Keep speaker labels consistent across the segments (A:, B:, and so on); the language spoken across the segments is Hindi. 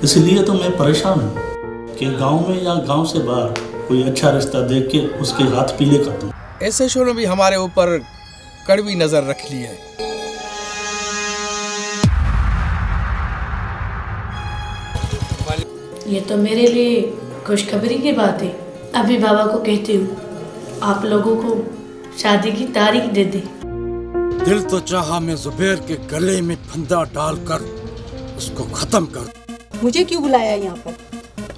A: इसलिए तो मैं परेशान हूँ कि गांव में या गांव से बाहर कोई अच्छा रिश्ता देख के उसके हाथ पीले कर दूँ।
B: एसएचओ ने भी हमारे ऊपर कड़वी नजर रख ली है।
C: ये तो मेरे लिए खुशखबरी की बात है। अभी बाबा को कहती हूँ आप लोगों को शादी की तारीख दे दे।
D: दिल तो चाहा मैं जुबैर के गले में फंदा डालकर उसको खत्म कर।
E: मुझे क्यों बुलाया यहाँ पर?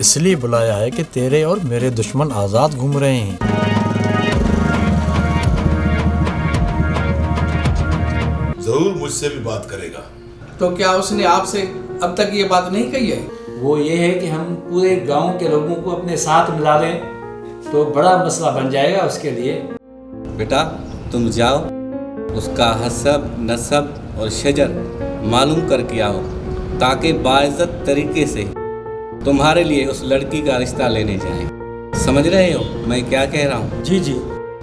F: इसलिए बुलाया है कि तेरे और मेरे दुश्मन आजाद घूम रहे हैं।
G: जरूर मुझसे भी बात करेगा।
B: तो क्या उसने आपसे अब तक ये बात नहीं कही है?
H: वो ये है कि हम पूरे गांव के लोगों को अपने साथ मिला लें तो बड़ा मसला बन जाएगा उसके लिए।
I: बेटा तुम जाओ, उसका हसब नसब और शजर मालूम करके आओ ताकि बाइज्जत तरीके से तुम्हारे लिए उस लड़की का रिश्ता लेने जाएं। समझ रहे हो मैं क्या कह रहा हूँ?
D: जी जी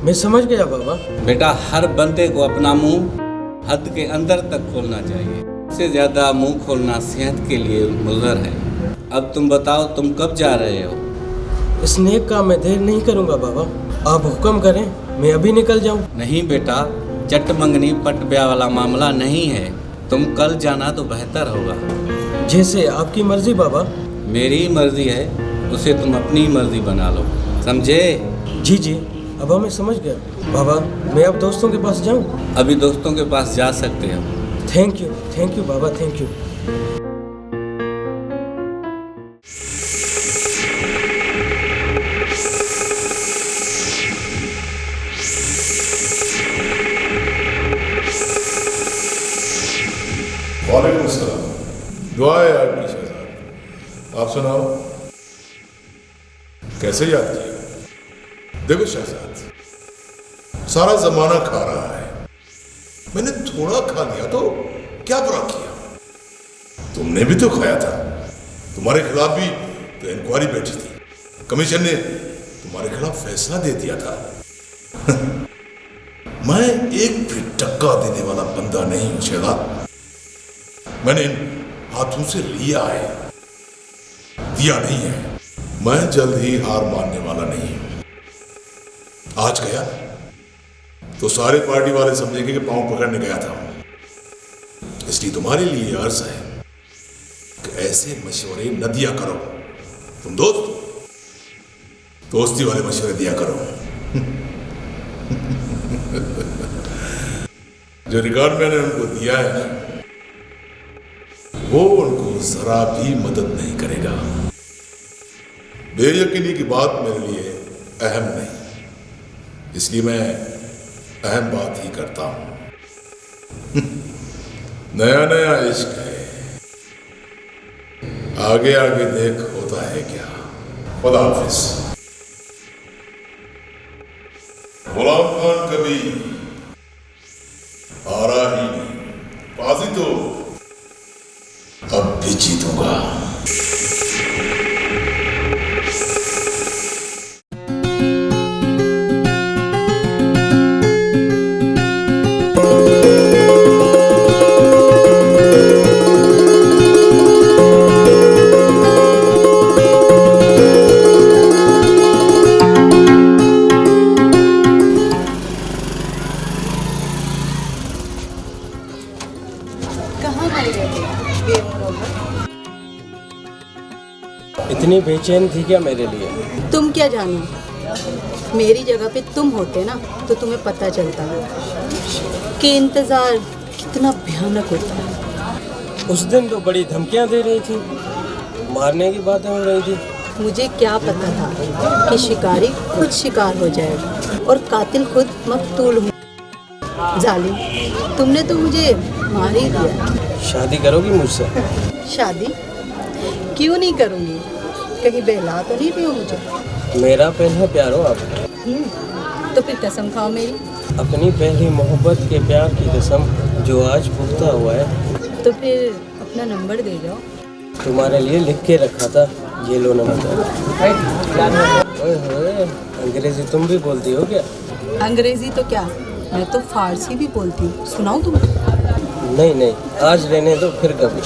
D: मैं समझ गया बाबा।
I: बेटा हर बंदे को अपना मुंह हद के अंदर तक खोलना चाहिए। इससे ज़्यादा मुंह खोलना सेहत के लिए मुज़र है। अब तुम बताओ तुम कब जा रहे हो?
D: इस नेक काम में देर नहीं करूँगा बाबा, आप हुक्म करें मैं अभी निकल जाऊँ।
I: नहीं बेटा, चट मंगनी पट ब्याह वाला मामला नहीं है। तुम कल जाना तो बेहतर होगा।
D: जैसे आपकी मर्जी बाबा।
I: मेरी मर्जी है उसे तुम अपनी मर्जी बना लो, समझे?
D: जी जी अब मैं समझ गया बाबा। मैं अब दोस्तों के पास जाऊँ?
I: अभी दोस्तों के पास जा सकते हो।
D: Thank you Baba, thank you.
G: वालेकुम सलाम। दुआ है आपकी शहजाद। आप सुनाओ कैसे याद किया? देखो शहजाद, सारा जमाना खा रहा है, मैंने थोड़ा खा लिया तो क्या बुरा किया? तुमने भी तो खाया था। तुम्हारे खिलाफ भी तो इंक्वायरी बैठी थी, कमीशन ने तुम्हारे खिलाफ फैसला दे दिया था। मैं एक भी टक्का देने वाला बंदा नहीं हूं शहजाद। मैंने इन हाथों से लिया है, दिया नहीं है। मैं जल्द ही हार मानने वाला नहीं हूं। आज गया तो सारे पार्टी वाले समझेंगे कि पांव पकड़ने गया था। इसलिए तुम्हारे लिए अर्ज है कि ऐसे मशवरे न दिया करो। तुम दोस्ती वाले मशवरे दिया करो। जो रिकॉर्ड मैंने उनको दिया है ना, वो उनको जरा भी मदद नहीं करेगा। बेयकीनी की बात मेरे लिए अहम नहीं, इसलिए मैं अहम बात ही करता हूं। नया नया इश्क है, आगे आगे देख होता है क्या। खुदा हाफिज। गुलाम खान कभी हारा ही नहीं, बाजी तो अब भी जीतूंगा।
D: इतनी बेचैन थी क्या मेरे लिए?
E: तुम क्या जानो, मेरी जगह पे तुम होते ना तो तुम्हें पता चलता कि इंतजार कितना भयानक होता है।
D: उस दिन तो बड़ी धमकियां दे रही थी, मारने की बातें हो रही थी।
E: मुझे क्या पता था कि शिकारी खुद शिकार हो जाएगा और कातिल खुद मकतूल हो। जालिम, तुमने तो मुझे मार ही दिया।
D: शादी करोगी मुझसे?
E: शादी क्यों नहीं करूँगी? कहीं बहला तो नहीं रही हो मुझे?
D: मेरा पहला प्यार हो आप।
E: तो फिर कसम खाओ मेरी।
D: अपनी पहली मोहब्बत के प्यार की कसम जो आज पुख्ता हुआ है।
E: तो फिर अपना नंबर दे जाओ।
D: तुम्हारे लिए लिख के रखा था, ये लो नंबर। ओए होए, अंग्रेजी तुम भी बोलती हो क्या?
E: अंग्रेजी तो क्या, मैं तो फारसी भी बोलती हूँ। सुनाऊँ तुम्हें?
D: नहीं नहीं, आज रहने दो, फिर कभी।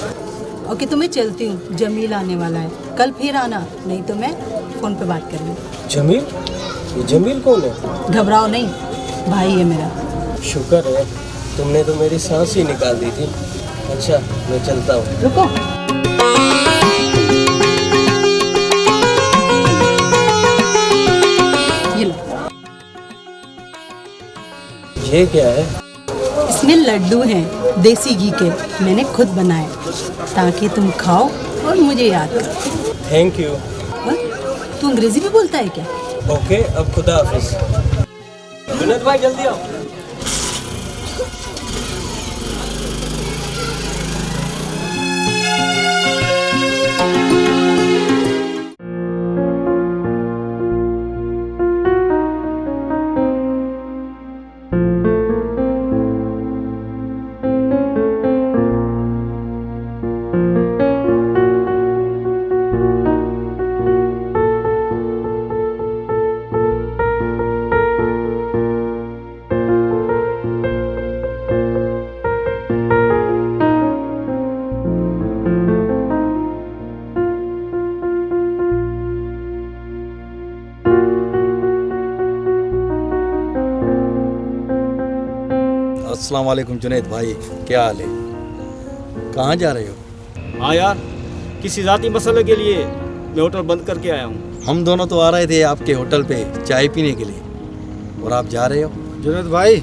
E: ओके तो मैं चलती हूँ, जमील आने वाला है, कल फिर आना, नहीं तो मैं फ़ोन पे बात कर लूँ।
D: जमील? ये जमील कौन है?
E: घबराओ नहीं, भाई है मेरा।
D: शुक्र है, तुमने तो मेरी सांस ही निकाल दी थी। अच्छा मैं चलता हूँ।
E: रुको, ये लो,
D: ये क्या है?
E: इसमें लड्डू हैं देसी घी के, मैंने खुद बनाए ताकि तुम खाओ और मुझे याद करो।
D: Thank you.
E: तू अंग्रेजी भी बोलता है क्या?
D: ओके, अब खुदा हाफिज। जुनैद भाई जल्दी आओ।
F: अस्सलाम वालेकुम जुनैद भाई, क्या हाल है? कहाँ जा रहे हो?
J: हाँ यार, किसी ज़ाती मसले के लिए मैं होटल बंद करके आया हूँ।
F: हम दोनों तो आ रहे थे आपके होटल पे चाय पीने के लिए, और आप जा रहे हो?
K: जुनैद भाई,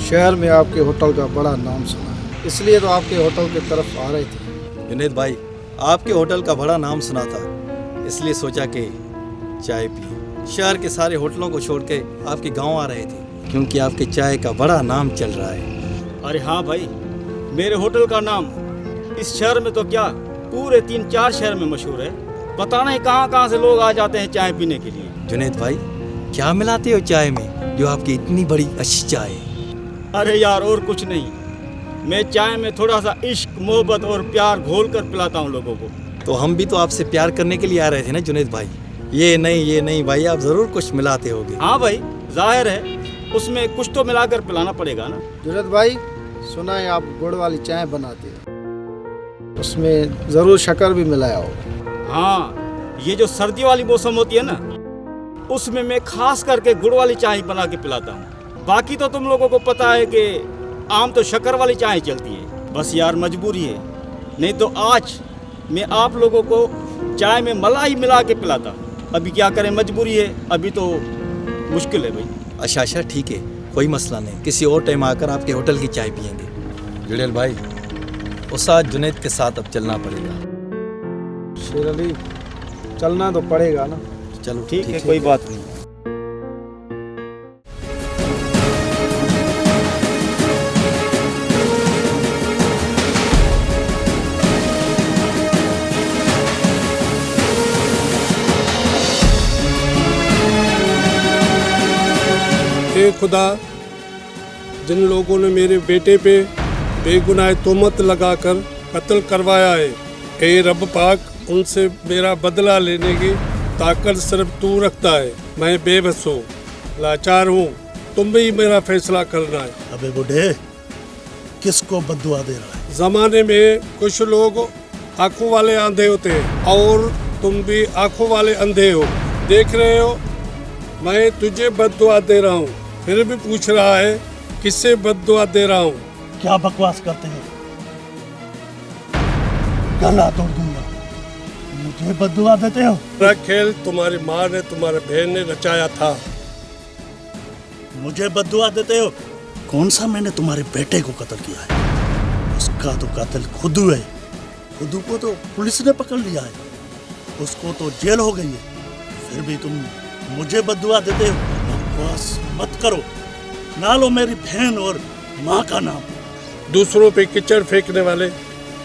K: शहर में आपके होटल का बड़ा नाम सुना है, इसलिए तो आपके होटल की तरफ आ रहे थे।
F: जुनैद भाई, आपके होटल का बड़ा नाम सुना था, इसलिए सोचा कि चाय पिए। शहर के सारे होटलों को छोड़ के आपके गाँव आ रहे थे, क्योंकि आपके चाय का बड़ा नाम चल रहा है।
J: अरे हाँ भाई, मेरे होटल का नाम इस शहर में तो क्या पूरे 3-4 शहर में मशहूर है। पता नहीं कहाँ कहाँ से लोग आ जाते हैं चाय पीने के लिए।
F: जुनैद भाई, क्या मिलाते हो चाय में जो आपकी इतनी बड़ी अच्छी चाय है?
J: अरे यार, और कुछ नहीं, मैं चाय में थोड़ा सा इश्क, मोहब्बत और प्यार घोल कर पिलाता हूँ लोगों को।
F: तो हम भी तो आपसे प्यार करने के लिए आ रहे थे ना जुनैद भाई। ये नहीं भाई, आप ज़रूर कुछ मिलाते होगे।
J: हाँ भाई, जाहिर है उसमें कुछ तो मिलाकर पिलाना पड़ेगा ना।
K: जुनैद भाई, सुना है आप गुड़ वाली चाय बनाते हैं, उसमें ज़रूर शक्कर भी मिलाया होगा।
J: हाँ, ये जो सर्दी वाली मौसम होती है ना, उसमें मैं खास करके गुड़ वाली चाय बना के पिलाता हूँ। बाकी तो तुम लोगों को पता है कि आम तो शक्कर वाली चाय चलती है। बस यार मजबूरी है, नहीं तो आज मैं आप लोगों को चाय में मलाई मिला के पिलाता। अभी क्या करें, मजबूरी है, अभी तो मुश्किल है भाई।
F: अच्छा ठीक है, कोई मसला नहीं, किसी और टाइम आकर आपके होटल की चाय पियेंगे। जुड़ेल भाई, उस आज जुनैद के साथ अब चलना पड़ेगा।
K: शेर अली, चलना तो पड़ेगा ना।
F: चलो
J: ठीक है, कोई बात नहीं।
L: ए खुदा, जिन लोगों ने मेरे बेटे पे बेगुनाह तोहमत लगाकर कत्ल करवाया है, ए रब पाक, उनसे मेरा बदला लेने की ताकत सिर्फ तू रखता है। मैं बेबस हूँ, लाचार हूँ, तुम ही मेरा फैसला करना है।
A: अबे बूढ़े, किसको बद्दुआ दे रहा है?
L: जमाने में कुछ लोग आंखों वाले अंधे होते हैं, और तुम भी आंखों वाले अंधे हो। देख रहे हो, मैं तुझे बद्दुआ दे रहा हूँ, फिर भी पूछ रहा है किससे बद्दुआ दे रहा हूँ।
A: क्या बकवास करते हैं? गला तोड़ दूंगा। मुझे बद्दुआ देते हो?
L: मेरा खेल तुम्हारी माँ ने, तुम्हारे बहन ने रचाया था।
A: मुझे बद्दुआ देते हो? कौन सा मैंने तुम्हारे बेटे को कत्ल किया है? उसका तो कातिल खुदू है। खुदू को तो पुलिस ने पकड़ लिया है, उसको तो जेल हो गई है, फिर भी तुम मुझे बद्दुआ देते हो? बकवास मत करो, ना लो मेरी बहन और माँ का नाम।
L: दूसरों पे कीचड़ फेंकने वाले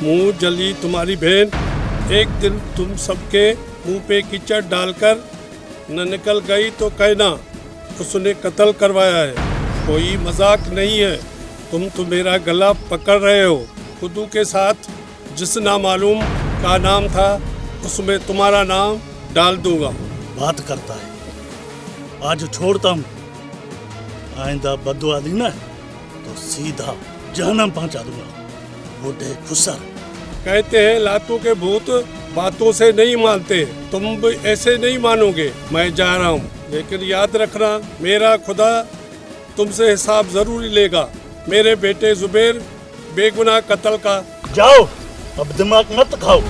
L: मुंह जली तुम्हारी बहन एक दिन तुम सबके मुंह पे कीचड़ डालकर न निकल गई तो कहना उसने कत्ल करवाया है। कोई मजाक नहीं है, तुम तो मेरा गला पकड़ रहे हो। खुदू के साथ जिस नामालूम का नाम था, उसमें तुम्हारा नाम डाल दूंगा।
A: बात करता है, आज छोड़ता हूँ, आइंदा बद्दुआ दी ना तो सीधा जहन्नम पहुंचा दूंगा। बूढ़े खुसर,
L: कहते हैं लातों के भूत बातों से नहीं मानते। तुम भी ऐसे नहीं मानोगे। मैं जा रहा हूँ, लेकिन याद रखना मेरा खुदा तुमसे हिसाब जरूर लेगा मेरे बेटे जुबैर बेगुनाह कत्ल का।
A: जाओ, अब दिमाग मत खाओ।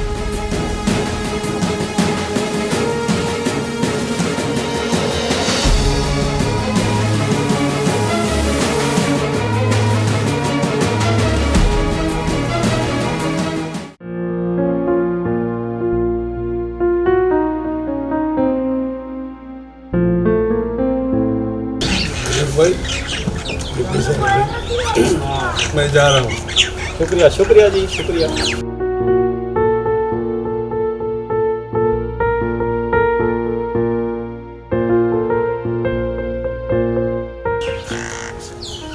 L: भाई मैं जा रहा हूँ।
F: शुक्रिया शुक्रिया जी, शुक्रिया।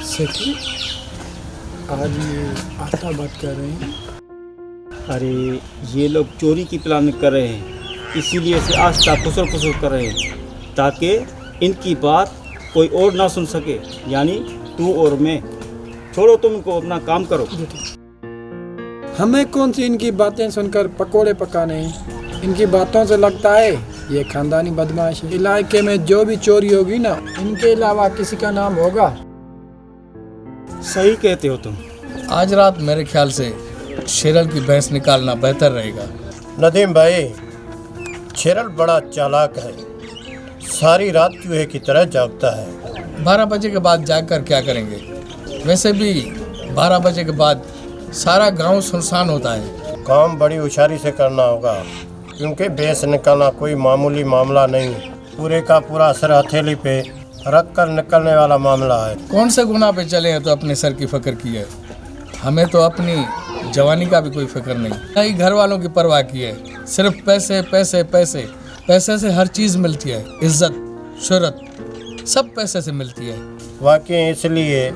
K: सेठी, आज ये आता बात कर रहे हैं।
J: अरे ये लोग चोरी की प्लानिंग कर रहे हैं, इसीलिए से आस्था फुसर फुसर कर रहे हैं ताकि इनकी बात कोई और ना सुन सके, यानी तू और मैं। छोड़ो, तुम इनको अपना काम करो।
K: हमें कौन सी इनकी बातें सुनकर पकोड़े पकाने हैं। इनकी बातों से लगता है ये खानदानी बदमाश है। इलाके में जो भी चोरी होगी ना, इनके अलावा किसी का नाम होगा।
J: सही कहते हो तुम।
B: आज रात मेरे ख्याल से शेरल की भैंस निकालना बेहतर रहेगा।
M: नदीम भाई, शेरल बड़ा चालाक है, सारी रात चूहे की तरह जागता है।
B: 12 बजे के बाद जागकर क्या करेंगे? वैसे भी 12 बजे के बाद सारा गांव सुनसान होता है।
M: काम बड़ी होशियारी से करना होगा, क्योंकि भैंस निकालना कोई मामूली मामला नहीं। पूरे का पूरा असर हथेली पे रख कर निकलने वाला मामला है।
B: कौन से गुनाह पे चले हैं तो अपने सर की फिक्र की है। हमें तो अपनी जवानी का भी कोई फिक्र नहीं, ना ही घर वालों की परवाह की है। सिर्फ पैसे पैसे पैसे। पैसे से हर चीज़ मिलती है, इज्जत शोहरत सब पैसे से मिलती है।
M: वाकई इसलिए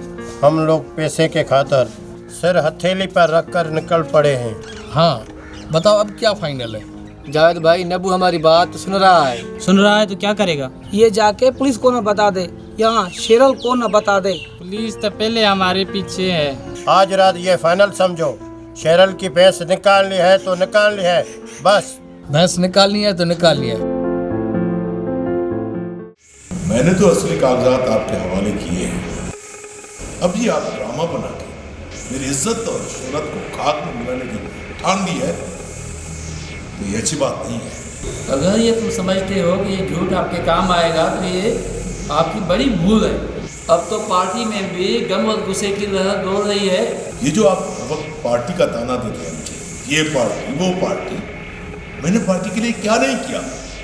M: हम लोग पैसे के खातिर सिर हथेली पर रख कर निकल पड़े हैं।
B: हाँ, बताओ अब क्या फाइनल है?
D: जावेद भाई, नबू हमारी बात सुन रहा है।
N: सुन रहा है तो क्या करेगा? ये जाके पुलिस को न बता दे, यहाँ शेरल को न बता दे।
O: पुलिस तो पहले हमारे पीछे है।
M: आज रात ये फाइनल समझो, शेरल की भैंस निकालनी है तो निकालनी है, बस।
B: भैंस निकालनी है तो निकालनी है।
G: मैंने तो असली कागजात आपके हवाले किए हैं। अभी आप ड्रामा बना के मेरी इज्जत और शोहरत को खाक में मिलाने की ठान ली है, तो ये अच्छी बात नहीं है।
O: अगर ये तुम समझते हो कि ये झूठ आपके काम आएगा तो ये आपकी बड़ी भूल है। अब तो पार्टी में भी गम और गुस्से की लहर दौड़ रही है।
G: ये जो आप वक्त पार्टी का ताना देते हैं मुझे, ये पार्टी वो पार्टी, मैंने पार्टी के लिए क्या नहीं किया।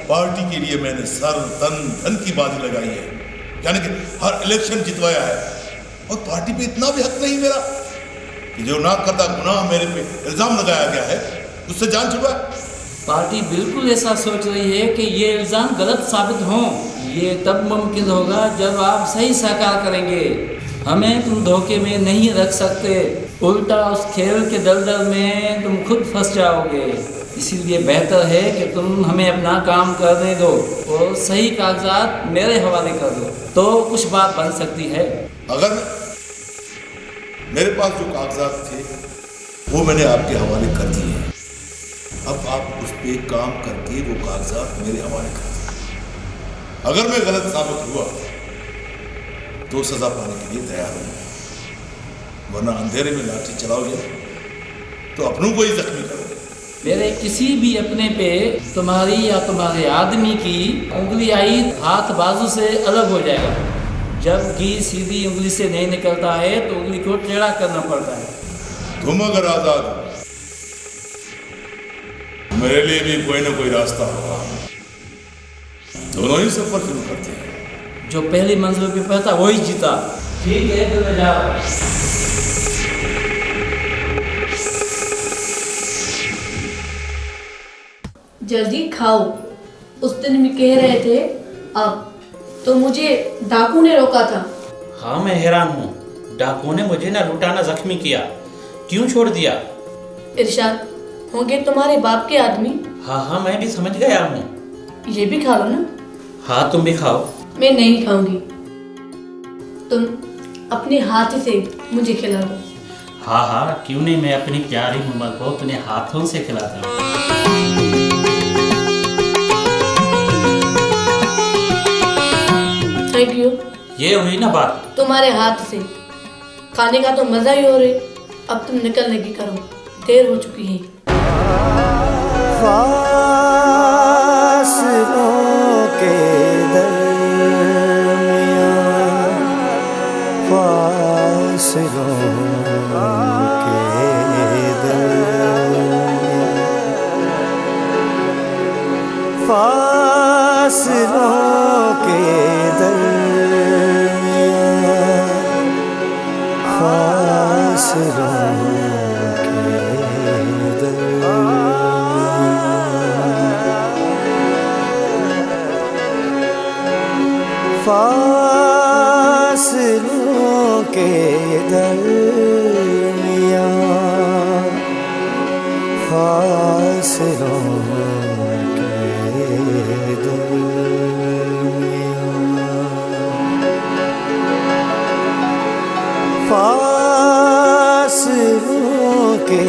G: पार्टी के लिए मैंने सर तन धन की बाजी लगाई है, यानी कि हर इलेक्शन जितवाया है। और पार्टी पे इतना भी हक नहीं मेरा कि जो ना करता गुनाह मेरे पे इल्जाम लगाया गया है उससे जान छुड़वाए।
O: पार्टी बिल्कुल ऐसा सोच रही है कि ये इल्ज़ाम गलत साबित हों। ये तब मुमकिन होगा जब आप सही सहकार करेंगे। हमें तुम धोखे में नहीं रख सकते, उल्टा उस खेल के दलदल में तुम खुद फंस जाओगे। इसीलिए बेहतर है कि तुम हमें अपना काम करने दो और सही कागजात मेरे हवाले कर दो, तो कुछ बात बन सकती है।
G: अगर मेरे पास जो कागजात थे वो मैंने आपके हवाले कर दिए, अब आप उस पे काम करके वो कागजात मेरे हवाले कर दीजिए। अगर मैं गलत साबित हुआ तो सजा पाने के लिए तैयार हूँ, वरना अंधेरे में लाठी चलाओगे तो अपनों को ही जख्मी करोगे।
O: मेरे किसी भी अपने पे तुम्हारी या तुम्हारे आदमी की उंगली आई हाथ बाजू से अलग हो जाएगा। जब घी सीधी उंगली से नहीं निकलता है तो उंगली को टेढ़ा करना पड़ता है।
G: तुम अगर आजाद हो, मेरे लिए भी कोई ना कोई रास्ता होगा। दोनों ही सफर शुरू करते हैं।
O: जो पहली मंजिल पे पहुंचा वही जीता। ठीक है, तो मैं जा रहा हूं।
C: जल्दी खाओ। उस दिन भी कह रहे थे अब तो मुझे डाकू ने रोका था।
N: हाँ, मैं हैरान हूँ। डाकू ने मुझे ना लुटाना जख्मी किया, क्यों छोड़ दिया?
C: इरशाद होंगे तुम्हारे बाप के आदमी।
N: हाँ हाँ, मैं भी समझ गया हूँ।
C: ये भी खा लो ना।
N: हाँ, तुम भी खाओ।
C: मैं नहीं खाऊंगी, तुम अपने हाथ से मुझे खिला दो।
N: हाँ हाँ, क्यों नहीं, मैं अपनी प्यारी मुमल को अपने हाथों से खिलाता हूँ।
C: Thank you.
N: ये हुई ना बात।
C: तुम्हारे हाथ से खाने का तो मजा ही हो रही। अब तुम निकलने की करो, देर हो चुकी है।
P: फासलों के दरमियां, फासलों के दरमियां, फासलों के दरमियां, फासलों फासलों के दरमियां, फासलों के दरमियां, फासलों के